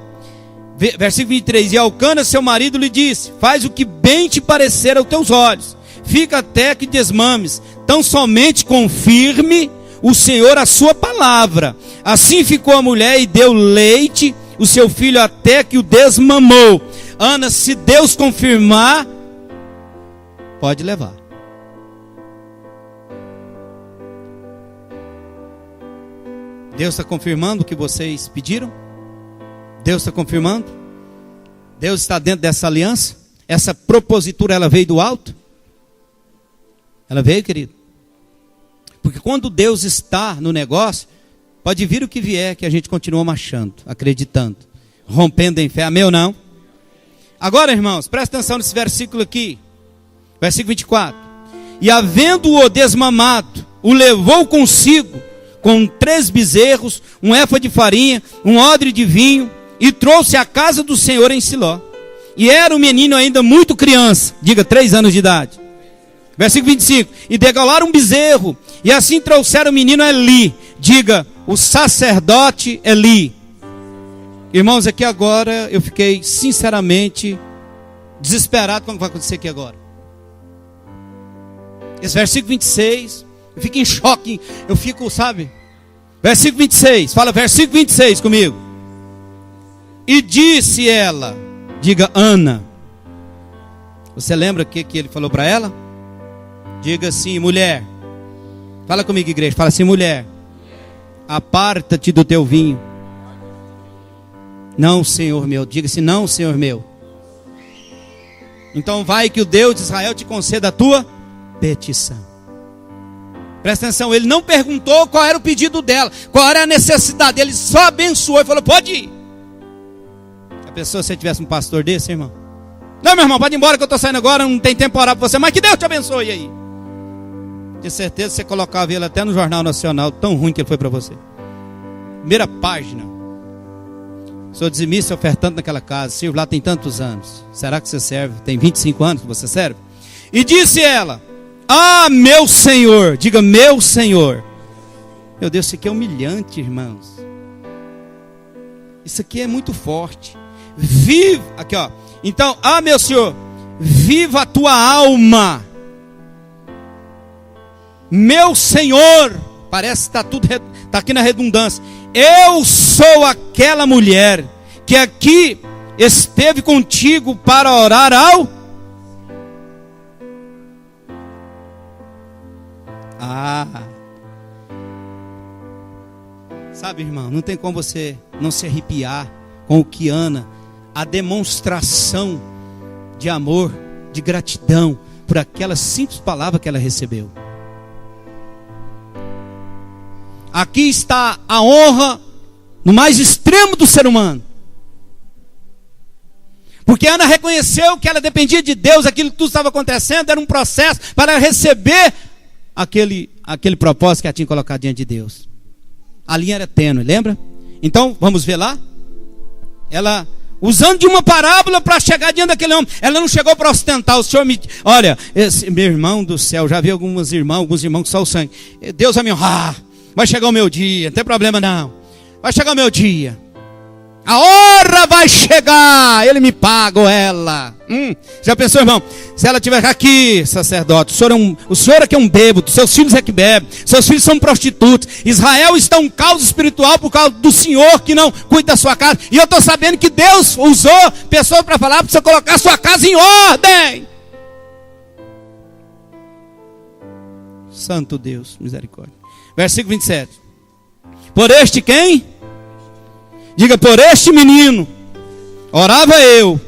Versículo 23. E Elcana, seu marido, lhe disse: faz o que bem te parecer aos teus olhos. Fica até que desmames. Tão somente confirme o Senhor a sua palavra. Assim ficou a mulher e deu leite, o seu filho, até que o desmamou. Ana, se Deus confirmar, pode levar. Deus está confirmando o que vocês pediram? Deus está confirmando? Deus está dentro dessa aliança? Essa propositura, ela veio do alto? Ela veio, querido? Porque quando Deus está no negócio, pode vir o que vier, que a gente continua marchando, acreditando, rompendo em fé. Amém ou não? Agora, irmãos, presta atenção nesse versículo aqui. Versículo 24. E havendo-o desmamado, o levou consigo, com 3 bezerros, um éfa de farinha, um odre de vinho, e trouxe à casa do Senhor em Siló. E era o menino ainda muito criança, diga 3 anos de idade. Versículo 25. E degolaram um bezerro, e assim trouxeram o menino Eli, diga, o sacerdote Eli. Irmãos, aqui agora eu fiquei sinceramente desesperado com o que vai acontecer aqui agora. Esse versículo 26, eu fico em choque, eu fico, sabe? Versículo 26, fala versículo 26 comigo. E disse ela, diga Ana. Você lembra o que ele falou para ela? Diga assim, mulher. Fala comigo, igreja, fala assim, mulher. Aparta-te do teu vinho. Não, Senhor meu, diga assim, não, Senhor meu. Então vai que o Deus de Israel te conceda a tua petição. Presta atenção, ele não perguntou qual era o pedido dela, qual era a necessidade, ele só abençoou e falou, pode ir. A pessoa, se tivesse um pastor desse, irmão, não, meu irmão, pode ir embora que eu estou saindo agora, não tem tempo para orar para você, mas que Deus te abençoe aí. De certeza você colocava ele até no Jornal Nacional, tão ruim que ele foi para você. Primeira página. Sou dizimista ofertando naquela casa, sirvo lá tem tantos anos. Será que você serve? Tem 25 anos que você serve? E disse ela, ah, meu Senhor, diga meu Senhor. Meu Deus, isso aqui é humilhante, irmãos. Isso aqui é muito forte. Viva, aqui ó. Então, ah, meu Senhor, viva a tua alma. Meu Senhor, parece que está aqui na redundância. Eu sou aquela mulher que aqui esteve contigo para orar ao... Sabe, irmão, não tem como você não se arrepiar com o que Ana, a demonstração de amor, de gratidão por aquela simples palavra que ela recebeu. Aqui está a honra no mais extremo do ser humano. Porque Ana reconheceu que ela dependia de Deus, aquilo que tudo estava acontecendo era um processo para receber aquele propósito que ela tinha colocado diante de Deus. A linha era tênue, lembra? Então, vamos ver lá. Ela, usando de uma parábola para chegar diante daquele homem, ela não chegou para ostentar. O Senhor me... Olha, meu irmão do céu, já vi alguns irmãos que só o sangue. Deus vai me honrar. Vai chegar o meu dia, não tem problema não. Vai chegar o meu dia. A hora vai chegar, ele me paga ou ela. Já pensou, irmão? Se ela estiver aqui, sacerdote, o senhor é que é um bêbado, seus filhos é que bebem, seus filhos são prostitutos. Israel está um caos espiritual por causa do senhor que não cuida da sua casa. E eu estou sabendo que Deus usou pessoas para falar para você colocar a sua casa em ordem. Santo Deus, misericórdia. Versículo 27. Por este quem? Diga, por este menino orava eu,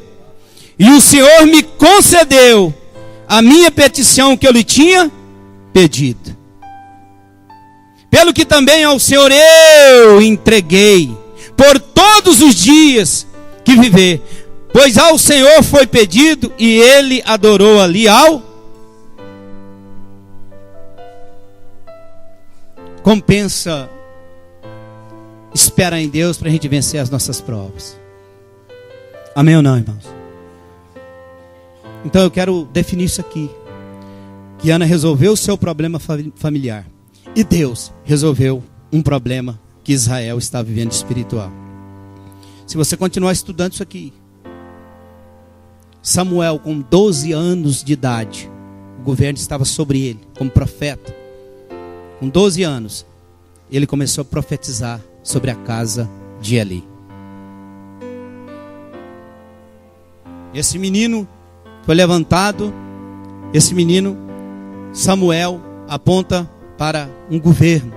e o Senhor me concedeu a minha petição que eu lhe tinha pedido. Pelo que também ao Senhor eu entreguei por todos os dias que viver, pois ao Senhor foi pedido e ele adorou ali ao... Compensa esperar em Deus para a gente vencer as nossas provas. Amém ou não, irmãos? Então eu quero definir isso aqui. Que Ana resolveu o seu problema familiar. E Deus resolveu um problema que Israel está vivendo espiritual. Se você continuar estudando isso aqui, Samuel, com 12 anos de idade, o governo estava sobre ele, como profeta. Com 12 anos, ele começou a profetizar sobre a casa de Eli. Esse menino foi levantado, esse menino, Samuel, aponta para um governo,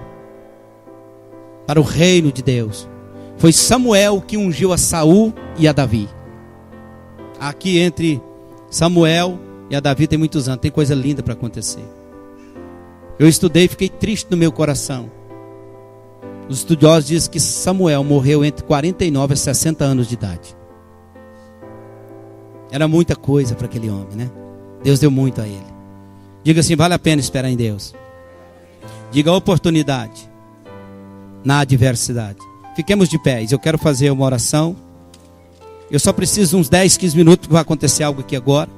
para o reino de Deus. Foi Samuel que ungiu a Saul e a Davi. Aqui entre Samuel e a Davi tem muitos anos, tem coisa linda para acontecer. Eu estudei e fiquei triste no meu coração. Os estudiosos dizem que Samuel morreu entre 49 e 60 anos de idade. Era muita coisa para aquele homem, né? Deus deu muito a ele. Diga assim, vale a pena esperar em Deus. Diga oportunidade na adversidade. Fiquemos de pés, eu quero fazer uma oração. Eu só preciso de uns 10, 15 minutos, porque vai acontecer algo aqui agora.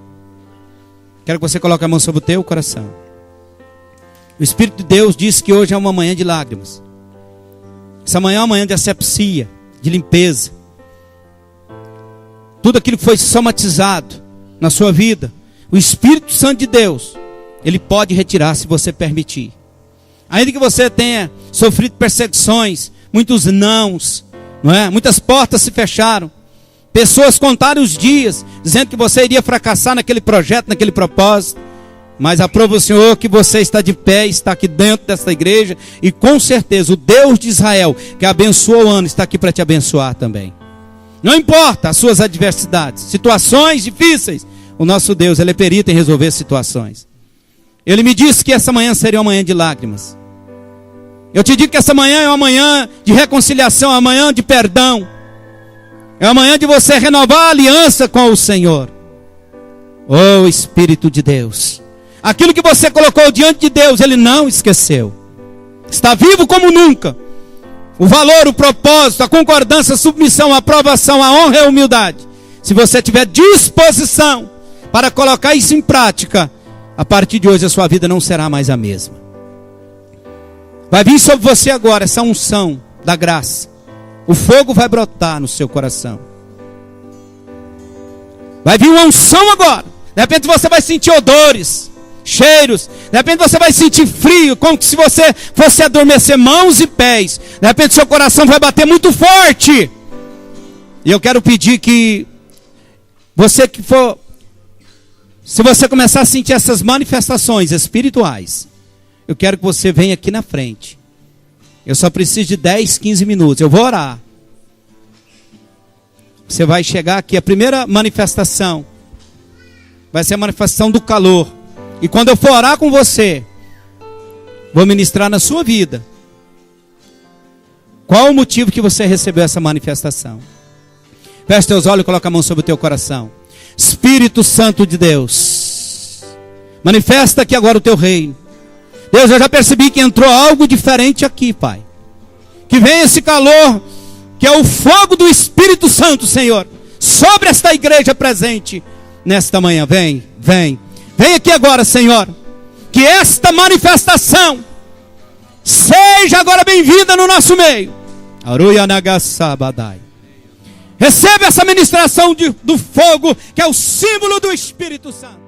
Quero que você coloque a mão sobre o teu coração. O Espírito de Deus disse que hoje é uma manhã de lágrimas. Essa manhã é uma manhã de asepsia, de limpeza. Tudo aquilo que foi somatizado na sua vida, o Espírito Santo de Deus, Ele pode retirar se você permitir. Ainda que você tenha sofrido perseguições, muitos nãos, não é? Muitas portas se fecharam. Pessoas contaram os dias, dizendo que você iria fracassar naquele projeto, naquele propósito. Mas aprova o Senhor que você está de pé, está aqui dentro desta igreja. E com certeza o Deus de Israel, que abençoou o ano, está aqui para te abençoar também. Não importa as suas adversidades, situações difíceis. O nosso Deus, Ele é perito em resolver situações. Ele me disse que essa manhã seria uma manhã de lágrimas. Eu te digo que essa manhã é uma manhã de reconciliação, uma manhã de perdão. É uma manhã de você renovar a aliança com o Senhor. Oh Espírito de Deus, aquilo que você colocou diante de Deus, Ele não esqueceu. Está vivo como nunca. O valor, o propósito, a concordância, a submissão, a aprovação, a honra e a humildade. Se você tiver disposição para colocar isso em prática, a partir de hoje a sua vida não será mais a mesma. Vai vir sobre você agora essa unção da graça. O fogo vai brotar no seu coração. Vai vir uma unção agora. De repente você vai sentir odores, cheiros. De repente você vai sentir frio, como se você fosse adormecer mãos e pés. De repente seu coração vai bater muito forte. E eu quero pedir que você que for, se você começar a sentir essas manifestações espirituais, eu quero que você venha aqui na frente. Eu só preciso de 10, 15 minutos. Eu vou orar. Você vai chegar aqui. A primeira manifestação vai ser a manifestação do calor. E quando eu for orar com você, vou ministrar na sua vida. Qual o motivo que você recebeu essa manifestação? Feche teus olhos e coloca a mão sobre o teu coração. Espírito Santo de Deus, manifesta aqui agora o teu reino. Deus, eu já percebi que entrou algo diferente aqui, Pai. Que vem esse calor, que é o fogo do Espírito Santo, Senhor, sobre esta igreja presente nesta manhã. Vem, vem. Vem aqui agora, Senhor. Que esta manifestação seja agora bem-vinda no nosso meio. Receba essa ministração do fogo, que é o símbolo do Espírito Santo.